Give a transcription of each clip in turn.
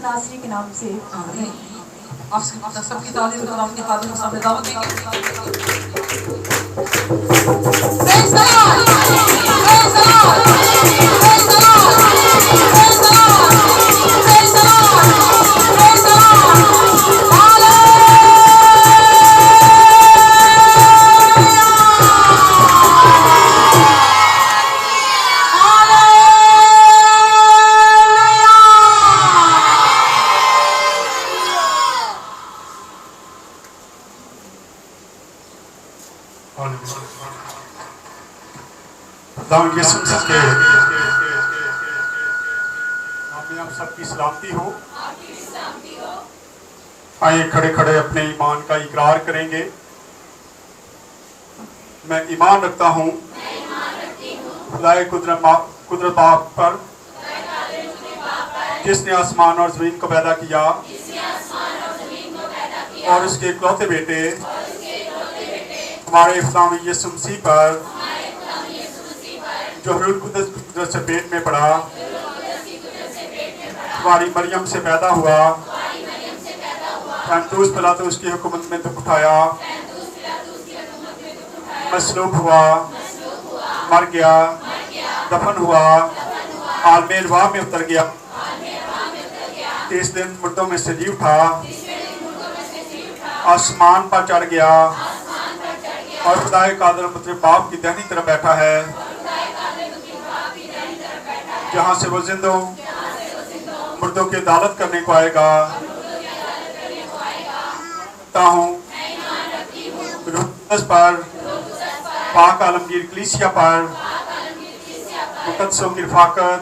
नासरी के नाम से। आप सबकी तारीफ और आपकी हाजिर के सामने दावत देंगे। Praise the Lord! Praise the Lord! Praise the Lord! Praise the Lord! Praise the Lord! Praise the Lord! खुदावंद यीशु मसीह के नाम में आप सबकी सलामती हो। आइए खड़े खड़े अपने ईमान का इकरार करेंगे। मैं ईमान रखता हूँ खुदाए कुदरत बाप पर, जिसने आसमान और जमीन को पैदा किया और उसके इकलौते बेटे हमारे खुदावंद यीशु मसीह पर, जो रूह कुदरत से पेट में पड़ा, हमारी मरियम से पैदा हुआ, पैंतूस पिलातूस की हुकूमत में दुख उठाया, मसलूब हुआ, मर गया, दफन हुआ, आलमे अरवाह में उतर गया, 30 दिन मुर्दों में से जी उठा, आसमान पर चढ़ गया और खुदाए कादिर मुतअल्लिक़ बाप की दाहिनी तरफ बैठा है, जहाँ से वो जिंदों मुर्दों की अदालत करने को आएगा। हूँ रूह पर, पाक आलमगीर कलीसिया पर, मुकद्दसों की रफ़ाक़त,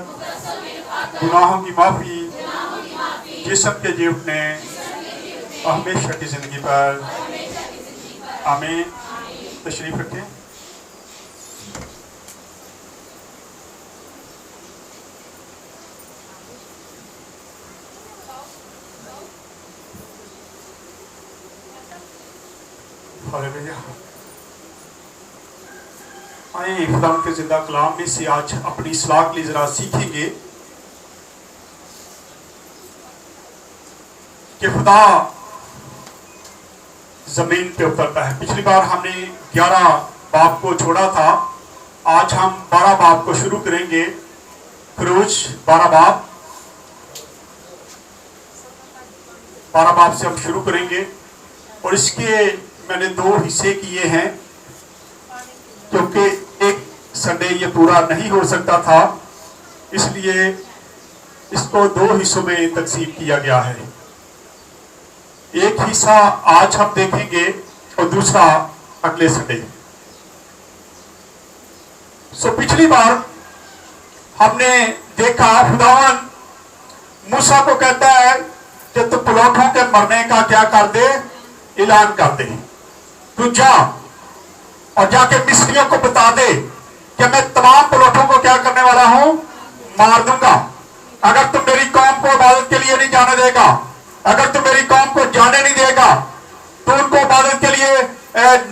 गुनाहों की माफ़ी, जिस्म के जी उठने और हमेशा की ज़िंदगी पर। आमीन। तशरीफ़ रखें। आइए खुदा के जिंदा कलाम में से आज अपनी इस्लाह के लिए जरा सीखेंगे कि खुदा जमीन पे उतरता है। पिछली बार हमने 11 बाब को छोड़ा था, आज हम 12 बाब को शुरू करेंगे। खरूज 12 बाब से हम शुरू करेंगे और इसके मैंने 2 हिस्से किए हैं क्योंकि एक संडे ये पूरा नहीं हो सकता था, इसलिए इसको 2 हिस्सों में तकसीम किया गया है। एक हिस्सा आज हम देखेंगे और दूसरा अगले संडे। पिछली बार हमने देखा खुदावन मूसा को कहता है कि तू प्लॉटों के मरने का क्या कर दे, ऐलान कर दे। तू जा और जाके मिस्रियों को बता दे कि मैं तमाम प्लॉटों को क्या करने वाला हूं, मार दूंगा। अगर तुम मेरी कौम को इबादत के लिए नहीं जाने देगा, अगर तुम मेरी कौम को जाने नहीं देगा, तो उनको इबादत के लिए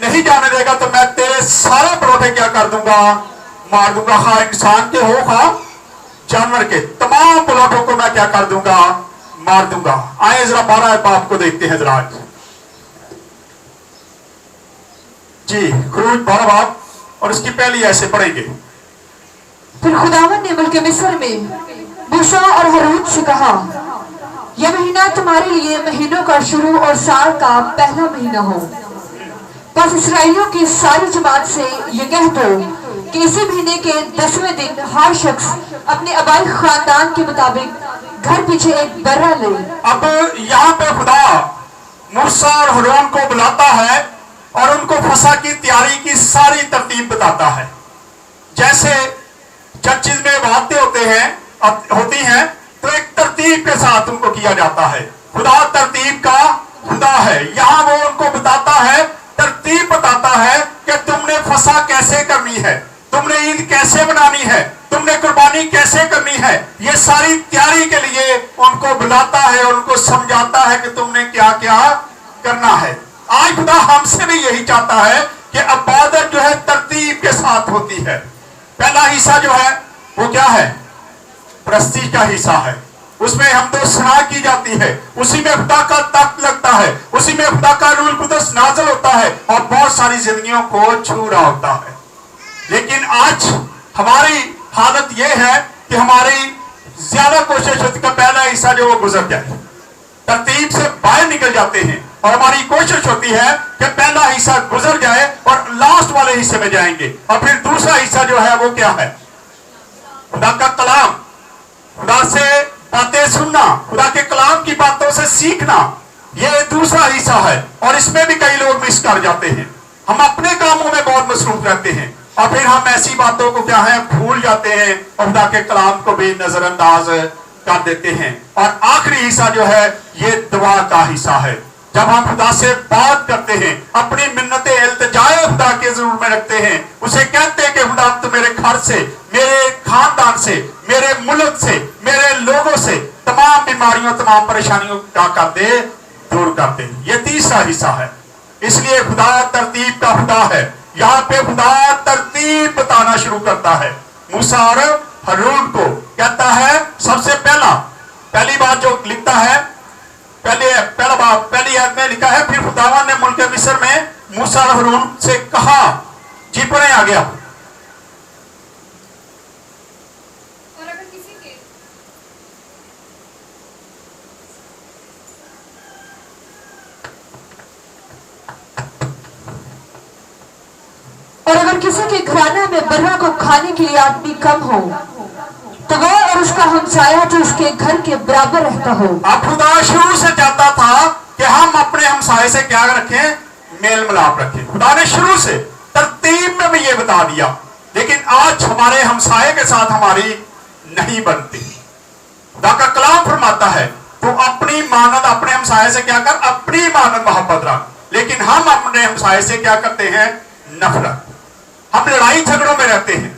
नहीं जाने देगा, तो मैं तेरे सारे प्लॉटे क्या कर दूंगा, मार दूंगा। खा इंसान के हो खा जानवर के, तमाम प्लॉटों को मैं क्या कर दूंगा, मार दूंगा। आए जरा 12 बाब को देखते हैं जरा जी। खरूज 12 बाब और इसकी पहली ऐसे पढ़ेंगे। फिर खुदावन ने मुल्क मिस्र में मूसा और हारून से कहा, यह महीना तुम्हारे लिए महीनों का शुरू और साल का पहला महीना हो। बस इसराइलियों की सारी जमात से ये कह दो कि इसी महीने के 10वें दिन हर शख्स अपने आबाई खानदान के मुताबिक घर पीछे एक बर्रा ले। अब यहाँ पे खुदा मूसा और हारून को बुलाता है और उनको फसा की तैयारी की सारी तरतीब बताता है। जैसे चर्चिज में बातें होती हैं तो एक तरतीब के साथ उनको किया जाता है। खुदा तरतीब का खुदा है। यहाँ वो उनको बताता है, तरतीब बताता है कि तुमने फसा कैसे करनी है, तुमने ईद कैसे बनानी है, तुमने कुर्बानी कैसे करनी है। ये सारी तैयारी के लिए उनको बुलाता है, उनको समझाता है कि तुमने क्या क्या करना है। आज खुदा हमसे भी यही चाहता है कि इबादत जो है तरतीब के साथ होती है। पहला हिस्सा जो है वो क्या है, प्रस्ती का हिस्सा है। उसमें हमदो सना की जाती है, उसी में खुदा का तख्त लगता है, उसी में खुदा का रूल कुदस नाज़िल होता है और बहुत सारी जिंदगियों को छू रहा होता है। लेकिन आज हमारी हालत यह है कि हमारी ज्यादा कोशिश होती है कि पहला हिस्सा जो वो गुजर जाए, तरतीब से बाहर निकल जाते हैं और हमारी कोशिश होती है कि पहला हिस्सा गुजर जाए और लास्ट वाले हिस्से में जाएंगे। और फिर दूसरा हिस्सा जो है वो क्या है? खुदा का कलाम, खुदा से बातें सुनना, खुदा के कलाम की बातों से सीखना, ये दूसरा हिस्सा है। और इसमें भी कई लोग मिस कर जाते हैं। हम अपने कामों में बहुत मसरूफ रहते हैं और फिर हम ऐसी बातों को क्या है भूल जाते हैं और खुदा के कलाम को भी नजरअंदाज कर देते हैं। और आखिरी हिस्सा जो है ये दुआ का हिस्सा है, जब हम खुदा से बात करते हैं, अपनी मिन्नतें इल्तिजाएं खुदा के जरूर में रखते हैं, उसे कहते हैं कि खुदा तो मेरे घर से, मेरे खानदान से, मेरे मुल्क से, मेरे लोगों से तमाम बीमारियों, तमाम परेशानियों का कर दे, दूर कर दे। ये तीसरा हिस्सा है। इसलिए खुदा तरतीब का खुदा है। यहाँ पे खुदा तरतीब बताना शुरू करता है। मूसा और हारून को कहता है, सबसे पहली बात जो लिखता है, पहली आयत में लिखा है, फिर खुदावन ने मुल्क मिस्र में मूसा और हारून से कहा। जी पढ़े आ गया। और अगर किसी के और अगर किसी के घराने में बर्रा को खाने के लिए आदमी कम हो तो वो और उसका हमसाया जो उसके घर के बराबर रहता हो। अब खुदा शुरू से चाहता था कि हम अपने हमसाये से क्या रखें? मेल मिलाप रखें। खुदा ने शुरू से तरतीब में भी ये बता दिया, लेकिन आज हमारे हमसाये के साथ हमारी नहीं बनती। खुदा का कलाम फरमाता है, तो अपनी मानद अपने हमसाये से क्या कर? अपनी मानद मोहब्बत रख। लेकिन हम अपने हमसाये से क्या करते हैं? नफरत। हम लड़ाई झगड़ों में रहते हैं।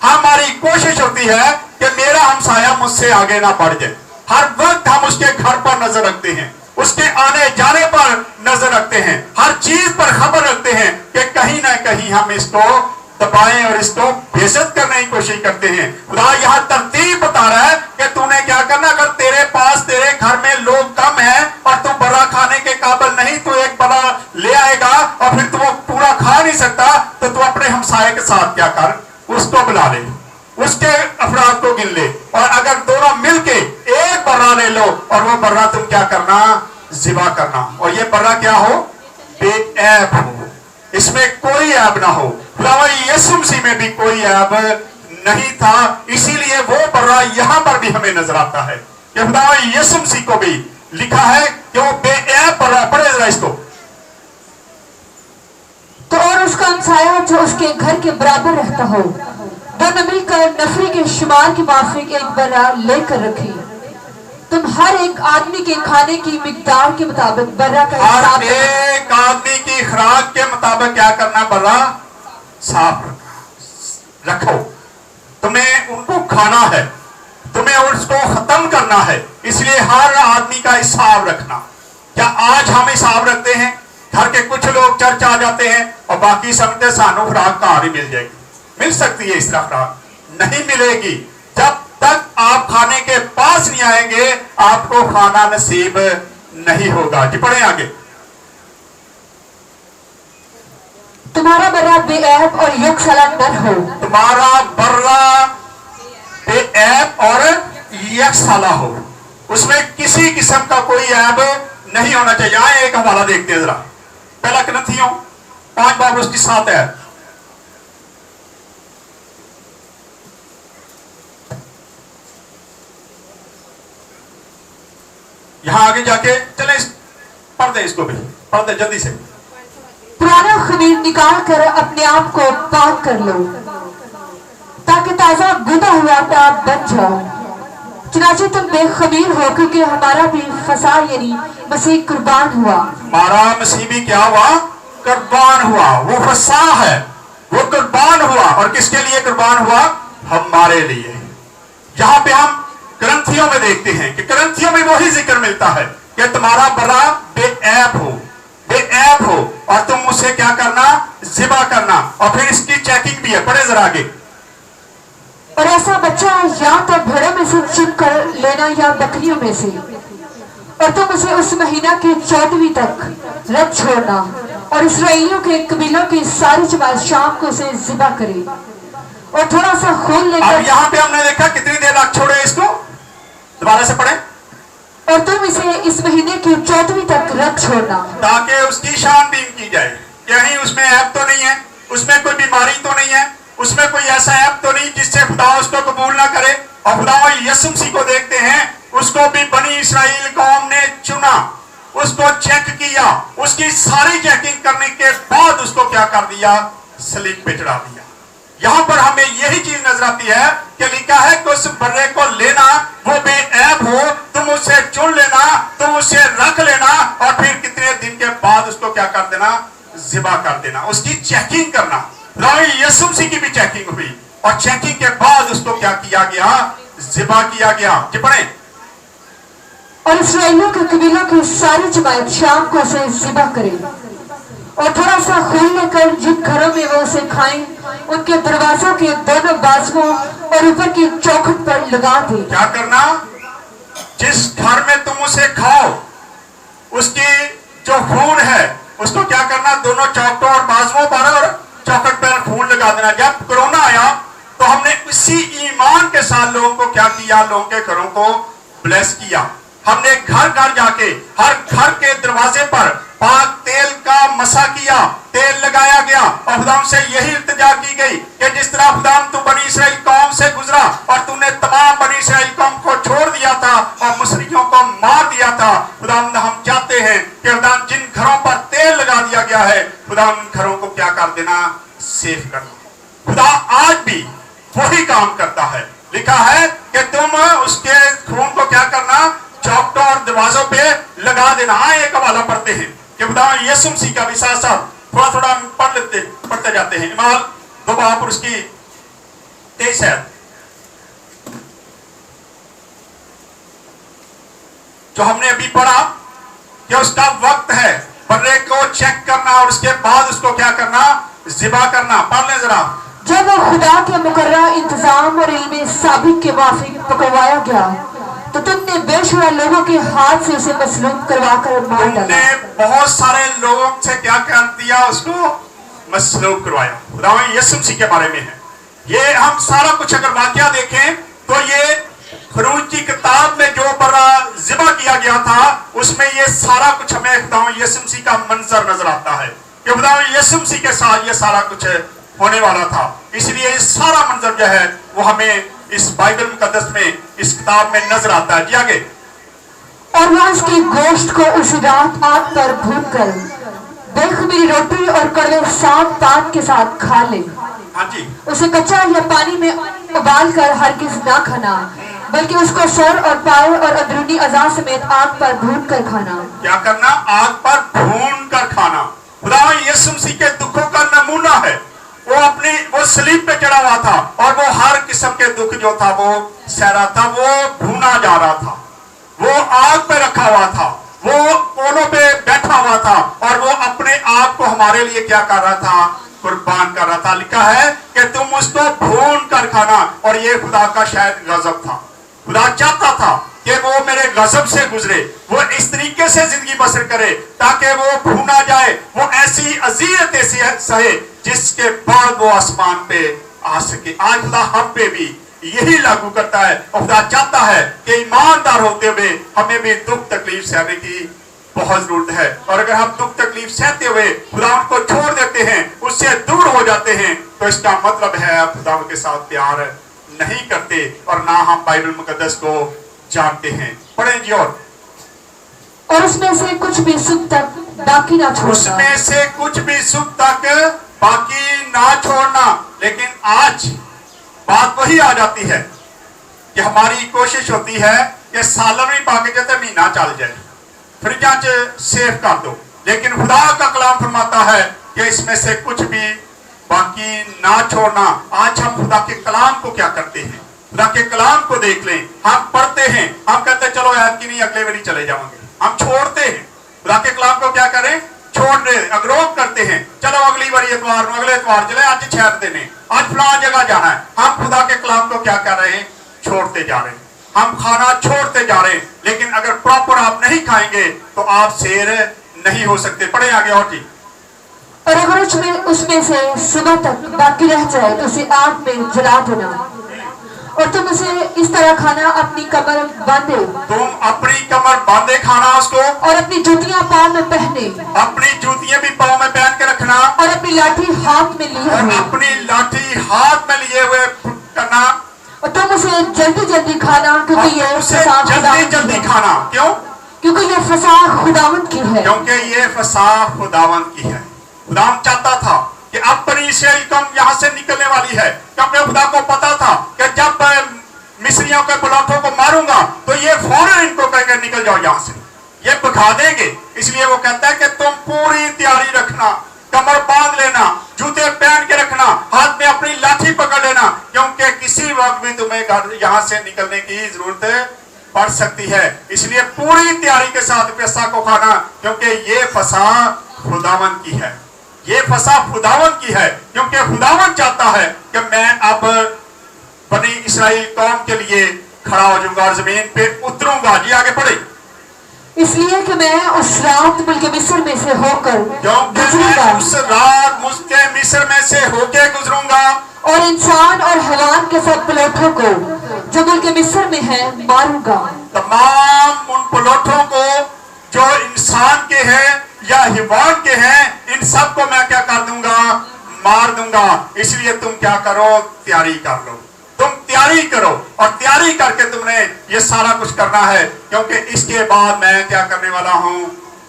हमारी कोशिश होती है कि मेरा हमसाया मुझसे आगे ना बढ़ जाए। हर वक्त हम उसके घर पर नजर रखते हैं, उसके आने जाने पर नजर रखते हैं, हर चीज पर खबर रखते हैं कि कहीं ना कहीं हम इसको दबाएं और इसको बेइज्जत करने की कोशिश करते हैं। खुदा यहाँ तरतीब बता रहा है कि तूने क्या करना, अगर तेरे पास तेरे घर में लोग कम है और तू बड़ा खाने के काबिल नहीं, तो एक बड़ा ले आएगा और फिर तू वो पूरा खा नहीं सकता, तो तू अपने हमसाये के साथ क्या कर? उसको बुला ले, उसके अफराद को गिन ले, और अगर दोनों मिलके एक बर्रा ले लो और वो बर्रा तुम क्या करना? ज़िबा करना। और ये बर्रा क्या हो? बेऐब हो, इसमें कोई ऐब ना हो। खुदा यीशु मसीह में भी कोई ऐब नहीं था, इसीलिए वो बर्रा यहाँ पर भी हमें नजर आता है कि खुदा यीशु मसीह को भी लिखा है कि वो बेऐब बर्रा। पढ़े जरा इसको। तो और उसका हमसाया जो उसके घर के बराबर रहता हो, वो नबी कर नफरी के शुमार के माफिक एक बर्रा लेकर रखी। तुम हर एक आदमी के खाने की मिकदार के मुताबिक बर्रा का हिसाब हर एक आदमी की खुराक के मुताबिक क्या करना? बर्रा साफ रखो। तुम्हें उनको खाना है, तुम्हें उसको खत्म करना है, इसलिए हर आदमी का हिसाब रखना। क्या आज हम हिसाब रखते हैं? घर के कुछ लोग चर्च आ जाते हैं और बाकी समझते सानू खुराक कहाँ ही मिल जाएगी। मिल सकती है इस तरह खुराक? नहीं मिलेगी। जब तक आप खाने के पास नहीं आएंगे आपको खाना नसीब नहीं होगा। जी पढ़े आगे। तुम्हारा बर्रा बेऐब और यकसला नर हो। तुम्हारा बर्रा बेऐब और यकसला हो, उसमें किसी किस्म का कोई ऐब नहीं होना चाहिए। यहाँ एक हवाला देखते हैं जरा, पहला कुरिन्थियों 5 बाब उसकी 7 है। यहां आगे जाके चले, पढ़ दे इसको भी, पढ़ दे जल्दी से। पुराना खमीर निकाल कर अपने आप को पाक कर लो ताकि ताजा गुदा हुआ आटा बन जाओ। चुनाचे तुम बेखमीर हो क्योंकि हमारा भी फसा यानी मसीह कुर्बान हुआ। हमारा मसीह भी क्या हुआ? कुर्बान हुआ। वो फसा है, वो कुर्बान हुआ। और किसके लिए कुर्बान हुआ? हमारे लिए। यहाँ पे हम कुरिन्थियों में देखते हैं कि कुरिन्थियों में वही जिक्र मिलता है कि तुम्हारा बर्रा बेऐब हो, बेऐब हो, और तुम उसे क्या करना? ज़िबा करना। और फिर इसकी चेकिंग भी है। पढ़े जरा आगे। और ऐसा बच्चा या तो भेड़ों में से चुन कर लेना या बकरियों में से, और तुम उसे उस महीना के 14वीं तक रख छोड़ना, और इसराइलियों के कबीलों की सारी जमात शाम को उसे ज़िबा करे और थोड़ा सा खून अब लेकर, यहाँ पे हमने देखा कितनी देर रख छोड़े इसको, दोबारा से पढ़े, और तुम इसे इस महीने की 14वीं तक रख छोड़ना, ताकि उसकी छानबीन की जाए, कहीं उसमें ऐब तो नहीं है, उसमें कोई बीमारी तो नहीं है, उसमें कोई ऐसा ऐब तो नहीं जिससे खुदा उसको कबूल ना करे। और खुदा यीशु मसीह को देखते हैं, उसको भी बनी इस्राएल कौम ने चुना, उसको चेक किया, उसकी सारी चेकिंग करने के बाद उसको क्या कर दिया, सलीब पे चढ़ा दिया। यहाँ पर हमें यही चीज नजर आती है कि लिखा है कि उस बर्रे को लेना, वो बेऐब हो, तुम उसे चुन लेना, तुम उसे रख लेना, और फिर कितने दिन के बाद उसको क्या कर देना, ज़िबा कर देना, उसकी चेकिंग करना। यीशु मसीह की भी चेकिंग हुई, और चेकिंग के बाद उसको क्या किया गया, ज़िबा किया गया। जी पढ़े। और इसराइलियों के कबीलों की सारी जमात शाम को उसे ज़िबा करे और थोड़ा सा खून लेकर जिन घरों में वो उसे खाएं, उनके दरवाजों के दोनों बाजुओं और ऊपर की चौखट पर लगा दे। क्या करना, जिस घर में तुम उसे खाओ, उसकी जो खून है उसको क्या करना, दोनों चौखटों और बाजुओं पर और चौखट पर खून लगा देना। जब कोरोना आया तो हमने उसी ईमान के साथ लोगों को क्या किया, लोगों के घरों को ब्लेस किया। हमने घर घर जाके हर घर के दरवाजे पर पाक तेल का मसा किया, तेल लगाया गया, और खुदाम से यही इल्तिजा की गई कि जिस तरह खुदाम तू बनी इस्राएल कौम से गुजरा और तूने तमाम बनी इस्राएल कौम को छोड़ दिया था और मुसरियों को मार दिया था, खुदाम हम चाहते हैं कि खुदाम जिन घरों पर तेल लगा दिया गया है, खुदाम उन घरों को क्या कर देना, सेफ करना। खुदा आज भी वही काम करता है। लिखा है कि तुम उसके खून को क्या करना, चौखटों और दरवाजों पे लगा देना। हाँ, एक हवाला पढ़ते हैं कि खुदा यीशु मसीह का भी साथ साथ थोड़ा थोड़ा पढ़ते जाते हैं। इमाल 2 बाब और उसकी 23 है, जो हमने अभी पढ़ा कि उसका वक्त है बर्रे को चेक करना और उसके बाद उसको क्या करना, ज़िबा करना। पढ़ लें जरा। जब वो खुदा के मुकर्रर इंतजाम और इल्म साबिक के वाफिक पकड़वाया गया तो तुमने बेशुरा लोगों के हाथ से उसे मसलूब करवा कर मार डाला। तुमने बहुत सारे लोगों से क्या कर दिया, उसको मसलूब करवाया। खुदा यीशु मसीह के बारे में है ये। हम सारा कुछ अगर वाकया देखें तो ये खरूज की किताब में जो बड़ा ज़िबा किया गया था, उसमें ये सारा कुछ हमें खुदा यीशु मसीह का मंजर नजर आता है कि खुदा यीशु मसीह के साथ ये सारा कुछ होने वाला था। इसलिए ये सारा मंजर जो है वो हमें इस बाइबल मुकद्दस में, इस किताब में नजर आता है। जी आगे। और वह उसके गोश्त को उस रात आग पर भून कर बेखमीरी रोटी और कड़वे साग पात के साथ खा ले। हाँ जी। उसे कच्चा या पानी में उबाल कर हरगिज ना खाना, बल्कि उसको सर और पाए और अंदरूनी अज़ा समेत आग पर भून कर खाना। क्या करना, आग पर भून कर खाना। खुदा यीशु मसीह के दुखों का नमूना है। वो सलीब पे चढ़ा हुआ था और वो हर किस्म के दुख जो था वो सह रहा था, वो भूना जा रहा था, वो आग पे रखा हुआ था, वो कोलों पे बैठा हुआ था, और वो अपने आप को हमारे लिए क्या कर रहा था, कुर्बान कर रहा था। लिखा है कि तुम उसको भून कर खाना। और ये खुदा का शायद गजब था। खुदा चाहता था कि वो मेरे गजब से गुजरे, वो इस तरीके से जिंदगी बसर करे ताकि वो भूना जाए, वो ऐसी अज़ियतें सहे जिसके बाद वो आसमान पे आ सके। आज खुदा हम पे भी यही लागू करता है, और खुदा चाहता है कि ईमानदार होते हुए हमें भी दुख तकलीफ सहने की बहुत जरूरत है। और अगर हम दुख तकलीफ सहते हुए खुदा को छोड़ देते हैं, उससे दूर हो जाते हैं, तो इसका मतलब है खुदा के साथ प्यार नहीं करते और ना हम बाइबल मुकद्दस को जानते हैं। पढ़ें जी। और उसमें से कुछ भी सुबह तक बाकी ना छोड़ना। उसमें से कुछ भी सुबह तक बाकी ना छोड़ना। लेकिन आज बात वही आ जाती है कि हमारी कोशिश होती है कि सालन भी पाके जाते महीना चल जाए, फ्रिजा च सेफ कर दो। लेकिन खुदा का कलाम फरमाता है कि इसमें से कुछ भी बाकी ना छोड़ना। आज हम खुदा के कलाम को क्या करते हैं, खुदा के कलाम को देख लें। हम पढ़ते हैं, हम कहते हैं चलो याद की नहीं, अगले बारी चले जाएंगे, हम छोड़ते हैं। खुदा के कलाम को क्या करें, छोड़ दे, अगरोक करते हैं। चलो अगली बारी एतवार, अगले एतवार चले, आज छेड़ देने, आज फलां जगह जाना है, हम खुदा के कलाम को क्या कर रहे हैं, छोड़ते जा रहे हैं, हम खाना छोड़ते जा रहे हैं। लेकिन अगर प्रॉपर आप नहीं खाएंगे तो आप शेर नहीं हो सकते। पढ़े आगे और जी। और अगर उसमें से सुबह तक बाकी रह जाए तो उसे आग में जला देना, और तुम उसे इस तरह खाना अपनी कमर बांधे, तुम अपनी कमर बांधे खाना उसको, और अपनी जूतियां पाँव में पहने, अपनी जूतियां भी पाँव में पहन के रखना, और अपनी लाठी हाथ में लिए और हुए, अपनी लाठी हाथ में लिए हुए करना, और तुम उसे जल्दी जल्दी खाना, क्योंकि और ये उसे फसाह जल्दी खुदावंद जल्दी की है। खाना। क्यों? क्योंकि ये फसाह खुदावंद की है। क्योंकि ये फसाह खुदावंद की है। खुदावंद चाहता था कि अब बनी इस्राएल कौम यहाँ से निकलने वाली है, क्योंकि खुदा को पता था कि जब मिस्रियों के बलौठों को मारूंगा तो ये फौरन इनको कहकर निकल जाओ यहाँ से, ये भगा देंगे। इसलिए वो कहता है कि तुम पूरी तैयारी रखना, कमर बांध लेना, जूते पहन के रखना, हाथ में अपनी लाठी पकड़ लेना, क्योंकि किसी वक्त भी तुम्हें यहाँ से निकलने की जरूरत पड़ सकती है। इसलिए पूरी तैयारी के साथ फसह को खाना, क्योंकि ये फसह खुदावंद की है, ये फसह खुदावंद की है। क्योंकि खुदावंद चाहता है कि मैं अब बनी इस्राएल कौम के लिए खड़ा हो जाऊंगा और जमीन पे उतरूंगा। जी आगे पढ़े। इसलिए कि मैं उस रात मुल्क मिस्र में से होकर क्योंकि गुजरूंगा, मैं उस रात मुल्क मिस्र में से होके गुजरूंगा, और इंसान और हैवान के सब पलोठों को जो मुल्क मिस्र में है मारूंगा। तमाम उन पलोठों को जो इंसान के हैं या हिवान के हैं, इन सब को मैं क्या कर दूंगा, मार दूंगा। इसलिए तुम क्या करो, तैयारी कर लो, तुम तैयारी करो, और तैयारी करके तुमने ये सारा कुछ करना है, क्योंकि इसके बाद मैं क्या करने वाला हूँ,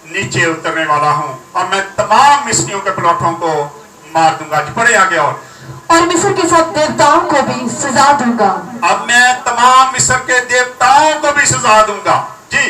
नीचे उतरने वाला हूँ, और मैं तमाम मिस्रियों के प्लॉटों को मार दूंगा। पढ़े आगे। और मिस्र के सब देवताओं को भी सजा दूंगा। अब मैं तमाम मिस्र के देवताओं को भी सजा दूंगा। जी,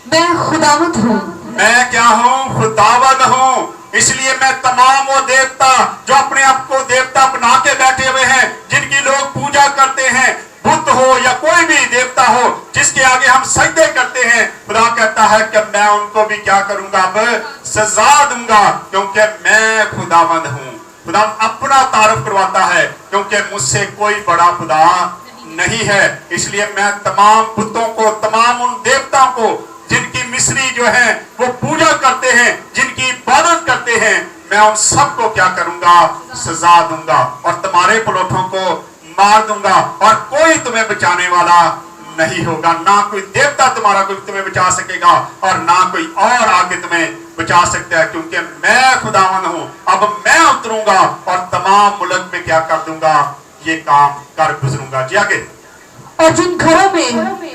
मैं खुदावंद हूँ। मैं क्या हूँ, खुदावंद हूँ। इसलिए मैं तमाम वो देवता जो अपने आप को देवता बना के बैठे हुए हैं, जिनकी लोग पूजा करते हैं, बुद्ध हो या कोई भी देवता हो जिसके आगे हम सजदे करते हैं, खुदा कहता है कि मैं उनको भी क्या करूंगा, अब सजा दूंगा, क्योंकि मैं खुदावंद हूँ। खुदा अपना तारुफ करवाता है, क्योंकि मुझसे कोई बड़ा खुदा नहीं है। इसलिए मैं तमाम बुतों को, तमाम उन देवताओं को जिनकी मिस्री जो है वो पूजा करते हैं, जिनकी इबादत करते हैं, मैं उन सबको क्या करूंगा, सजा दूंगा, और तुम्हारे पलोठों को मार दूंगा, और कोई तुम्हें बचाने वाला नहीं होगा। ना कोई देवता तुम्हारा कोई तुम्हें बचा सकेगा, और ना कोई और आगे तुम्हें बचा सकता है, क्योंकि मैं खुदावंद हूं। अब मैं उतरूंगा और तमाम मुल्क में क्या कर दूंगा, ये काम कर गुजरूंगा। जी आगे। और जिन घरों में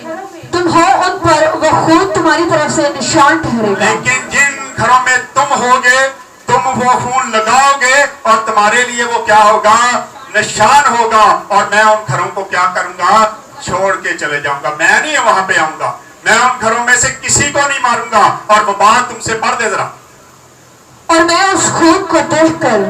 तुम हो उन पर वो खून तुम्हारी तरफ से निशान ठहरेगा। लेकिन जिन घरों में तुम होगे, तुम वो खून लगाओगे, और तुम्हारे लिए वो क्या होगा, निशान होगा, और मैं उन घरों को क्या करूंगा, छोड़ के चले जाऊंगा। मैं नहीं वहां पे आऊंगा, मैं उन घरों में से किसी को नहीं मारूंगा। और वो बात तुमसे पढ़ दे जरा। और मैं उस खून को देखकर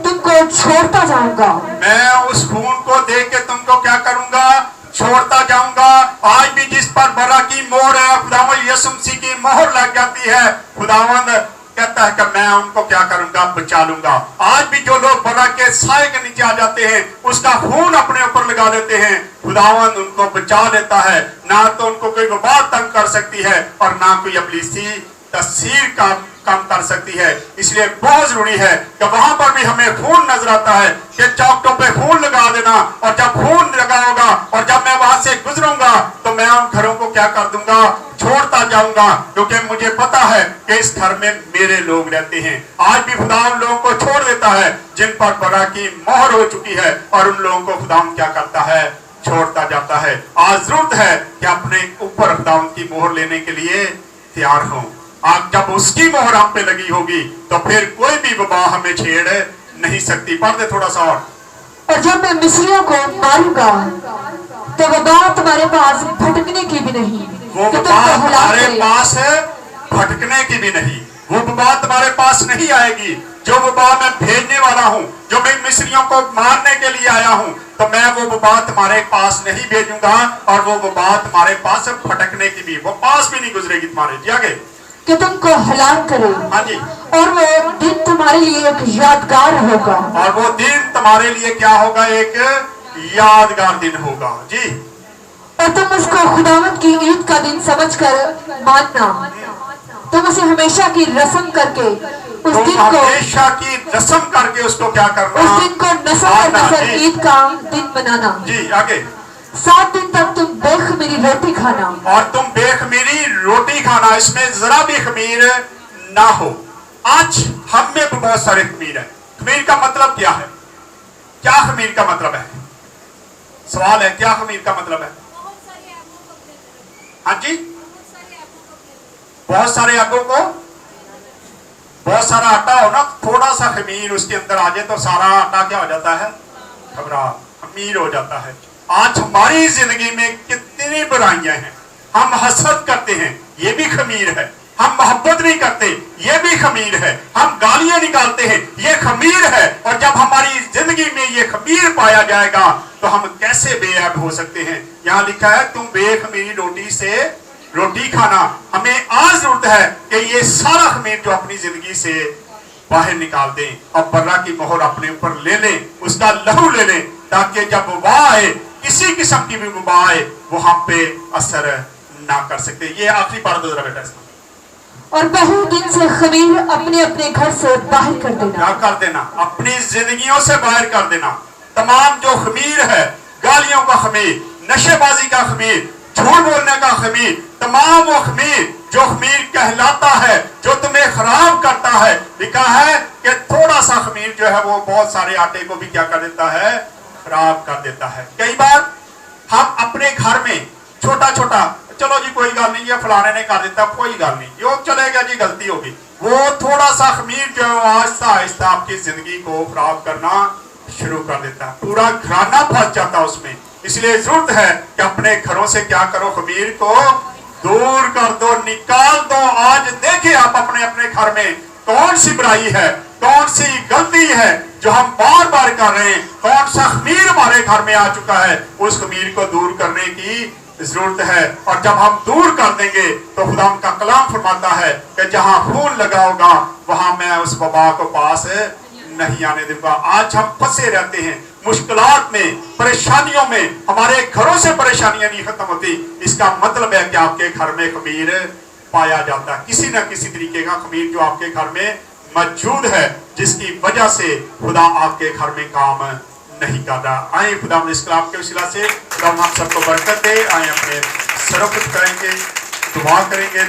तुमको छोड़ता जाऊंगा। मैं उस खून को देख के तुमको क्या करूंगा, छोड़ता जाऊंगा। आज भी जिस पर बरा की मोहर है, खुदावंद यीशु मसीह की मोहर लग जाती है, खुदावंद कहता है कि मैं उनको क्या करूंगा, बचा लूंगा। आज भी जो लोग बरा के साए के नीचे आ जाते हैं, उसका खून अपने ऊपर लगा देते हैं, खुदावंद उनको बचा लेता है। ना तो उनको कोई वबा तंग कर सकती है, और ना कोई अबलीसी तस्वीर का कम कर सकती है। इसलिए बहुत जरूरी है कि वहां पर भी हमें खून नजर आता है कि चौकटों पे खून लगा देना, और जब खून लगा होगा और जब मैं वहां से गुजरूंगा तो मैं उन घरों को क्या कर दूंगा, छोड़ता जाऊंगा, क्योंकि मुझे पता है कि इस घर में मेरे लोग रहते हैं। आज भी खुदा उन लोगों को छोड़ देता है जिन पर बड़ा की मोहर हो चुकी है, और उन लोगों को खुदा क्या करता है, छोड़ता जाता है। आज जरूरत है कि अपने ऊपर खुदा की मोहर लेने के लिए तैयार हो। आज जब उसकी मोहर हम पे लगी होगी तो फिर कोई भी वबा हमें छेड़ नहीं सकती। पढ़ दे थोड़ा सा और जब मैं मिस्रियों को मारूंगा तो वबा तुम्हारे पास भटकने की भी नहीं, वो वबा तुम्हारे पास भटकने की भी नहीं, वो वबा तुम्हारे पास नहीं आएगी। जो वबा मैं भेजने वाला हूँ, जो मैं मिस्रियों को मारने के लिए आया हूँ, तो मैं वो वबा तुम्हारे पास नहीं भेजूंगा, और वो वबा तुम्हारे पास भटकने की भी, वो पास भी नहीं गुजरेगी तुम्हारे। जी आगे। कि तुमको हलाक करे। हाँ जी। और वो दिन तुम्हारे लिए एक यादगार होगा। और वो दिन तुम्हारे लिए क्या होगा? एक यादगार दिन होगा जी। और तुम उसको खुदावंद की ईद का दिन समझकर मानना। तुम उसे हमेशा की रस्म करके उस तुम दिन को हमेशा की रस्म करके उसको क्या करना? उस दिन को नस्ल मानना, नस्ल जी। ईद का दिन बनाना। जी आगे। 7 दिन तक तुम बेखमीरी रोटी खाना। और तुम बेखमीरी रोटी खाना, इसमें जरा भी खमीर ना हो। आज हम में भी बहुत सारे खमीर है। खमीर का मतलब क्या है? क्या खमीर का मतलब है? सवाल है, क्या खमीर का मतलब है? हाँ जी, बहुत सारे आगों को, बहुत सारा आटा हो ना, थोड़ा सा खमीर उसके अंदर आ जाए तो सारा आटा क्या हो जाता है? खमीर हो जाता है। आज हमारी जिंदगी में कितनी बुराइयां हैं। हम हसद करते हैं, ये भी खमीर है। हम मोहब्बत नहीं करते, ये भी खमीर है। हम गालियां निकालते हैं, ये खमीर है। और जब हमारी जिंदगी में ये खमीर पाया जाएगा तो हम कैसे बेऐब हो सकते हैं? यहाँ लिखा है तुम बेखमीरी रोटी से रोटी खाना। हमें आज जरूरत है कि ये सारा खमीर जो अपनी जिंदगी से बाहर निकाल दें और बर्रा की मोहर अपने ऊपर ले लें, उसका लहू ले लें, ताकि जब वबा आए, किसी किस्म की भी वबा आए, वो हम पे असर ना कर सकते। ये आखिरी बार दो जरा बेटा इसमें। और पहले दिन से खमीर अपने अपने घर से बाहर कर देना। क्या कर देना? अपनी जिंदगियों से बाहर कर देना। तमाम जो खमीर है, गालियों का खमीर, नशेबाजी का खमीर, झूठ बोलने का खमीर, तमाम वो खमीर जो खमीर कहलाता है, जो तुम्हें खराब करता है। लिखा है कि थोड़ा सा खमीर जो है वो बहुत सारे आटे को भी क्या कर देता है? खराब कर देता है। कई बार हम अपने घर में छोटा छोटा, चलो जी कोई गल नहीं, ये फलाने ने कर देता, कोई गल नहीं, यो चलेगा जी, गलती होगी, वो थोड़ा सा खमीर जो है आहिस्ता आहिस्ता आपकी जिंदगी को खराब करना शुरू कर देता है। पूरा घराना फंस जाता है उसमें। इसलिए जरूरत है कि अपने घरों से क्या करो? खमीर को दूर कर दो, निकाल दो। आज देखिए आप अपने अपने घर में कौन सी बुराई है, कौन सी गलती है जो हम बार बार कर रहे हैं, कौन सा खमीर हमारे घर में आ चुका है। उस खमीर को दूर करने की जरूरत है। और जब हम दूर कर देंगे तो खुदा का कलाम फरमाता है कि जहां खून लगा होगा वहां मैं उस वबा को पास नहीं आने दूंगा। आज हम फंसे रहते हैं मुश्किलात में, परेशानियों में, हमारे घरों से परेशानियां नहीं खत्म होती। इसका मतलब है कि आपके घर में खमीर पाया जाता है, किसी न किसी तरीके का खमीर जो आपके घर में मौजूद है, जिसकी वजह से खुदा आपके घर में काम नहीं कर रहा। आए खुदा इस कलाम के वसीला से खुदा हम सबको बरकत दे। आए अपने सरों को करेंगे, दुआ करेंगे।